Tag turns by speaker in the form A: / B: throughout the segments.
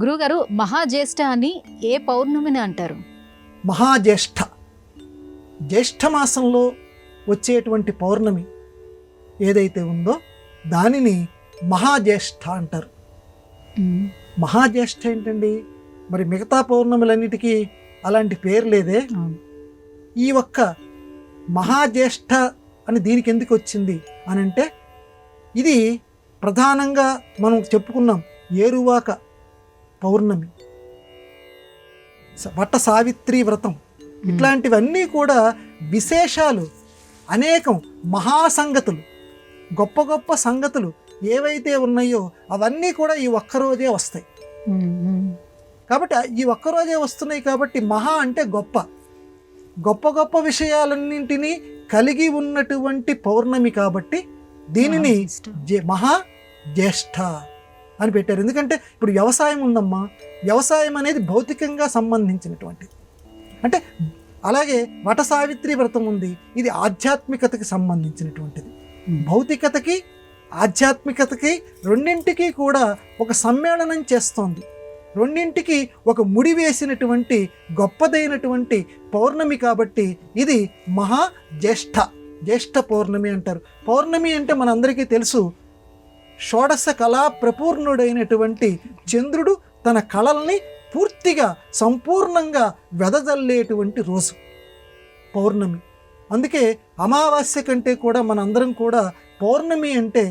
A: గురుగారు, మహాజ్యేష్ఠ అని ఏ పౌర్ణమిని అంటారు?
B: మహాజ్యేష్ఠ, జ్యేష్ఠ మాసంలో వచ్చేటువంటి పౌర్ణమి ఏదైతే ఉందో దానిని మహాజ్యేష్ఠ అంటారు. మహాజ్యేష్ఠ ఏంటండి? మరి మిగతా పౌర్ణములన్నిటికీ అలాంటి పేరు లేదే. ఈ ఒక్క మహాజ్యేష్ఠ అని దీనికి ఎందుకు వచ్చింది అని అంటే, ఇది ప్రధానంగా మనం చెప్పుకున్నాం ఏరువాక పౌర్ణమి, వట సావిత్రి వ్రతం, ఇట్లాంటివన్నీ కూడా విశేషాలు, అనేకం మహాసంగతులు, గొప్ప గొప్ప సంగతులు ఏవైతే ఉన్నాయో అవన్నీ కూడా ఈ ఒక్కరోజే వస్తాయి. కాబట్టి ఈ ఒక్కరోజే వస్తున్నాయి కాబట్టి మహా అంటే గొప్ప గొప్ప గొప్ప విషయాలన్నింటినీ కలిగి ఉన్నటువంటి పౌర్ణమి కాబట్టి దీనిని మహా జ్యేష్ఠ అని పెట్టారు. ఎందుకంటే ఇప్పుడు వ్యవసాయం ఉందమ్మా, వ్యవసాయం అనేది భౌతికంగా సంబంధించినటువంటిది. అంటే అలాగే వట సావిత్రి వ్రతం ఉంది, ఇది ఆధ్యాత్మికతకి సంబంధించినటువంటిది. భౌతికతకి ఆధ్యాత్మికతకి రెండింటికి కూడా ఒక సమ్మేళనం చేస్తోంది. రెండింటికి ఒక ముడి వేసినటువంటి గొప్పదైనటువంటి పౌర్ణమి కాబట్టి ఇది మహా జ్యేష్ఠ పౌర్ణమి అంటారు. పౌర్ణమి అంటే మనందరికీ తెలుసు, షోడశ కళా ప్రపూర్ణుడైనటువంటి చంద్రుడు తన కళల్ని పూర్తిగా సంపూర్ణంగా వెదజల్లేటువంటి రోజు పౌర్ణమి. అందుకే అమావాస్య కంటే కూడా మనందరం కూడా పౌర్ణమి అంటే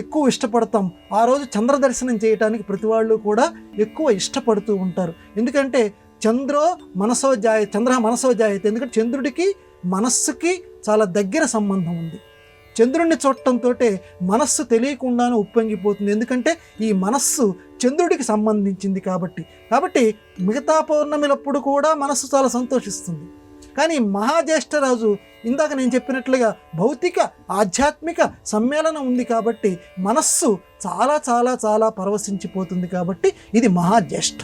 B: ఎక్కువ ఇష్టపడతాం. ఆ రోజు చంద్ర దర్శనం చేయడానికి ప్రతి వాళ్ళు కూడా ఎక్కువ ఇష్టపడుతూ ఉంటారు. ఎందుకంటే చంద్ర మనసో జాయతే, ఎందుకంటే చంద్రుడికి మనస్సుకి చాలా దగ్గర సంబంధం ఉంది. చంద్రుడిని చూడటంతో మనస్సు తెలియకుండానే ఉప్పొంగిపోతుంది. ఎందుకంటే ఈ మనస్సు చంద్రుడికి సంబంధించింది కాబట్టి మిగతా పౌర్ణమిలప్పుడు కూడా మనస్సు చాలా సంతోషిస్తుంది. కానీ మహాజ్యేష్ఠరాజు ఇందాక నేను చెప్పినట్లుగా భౌతిక ఆధ్యాత్మిక సమ్మేళనం ఉంది కాబట్టి మనస్సు చాలా చాలా చాలా పరవశించిపోతుంది. కాబట్టి ఇది మహాజ్యేష్ఠ.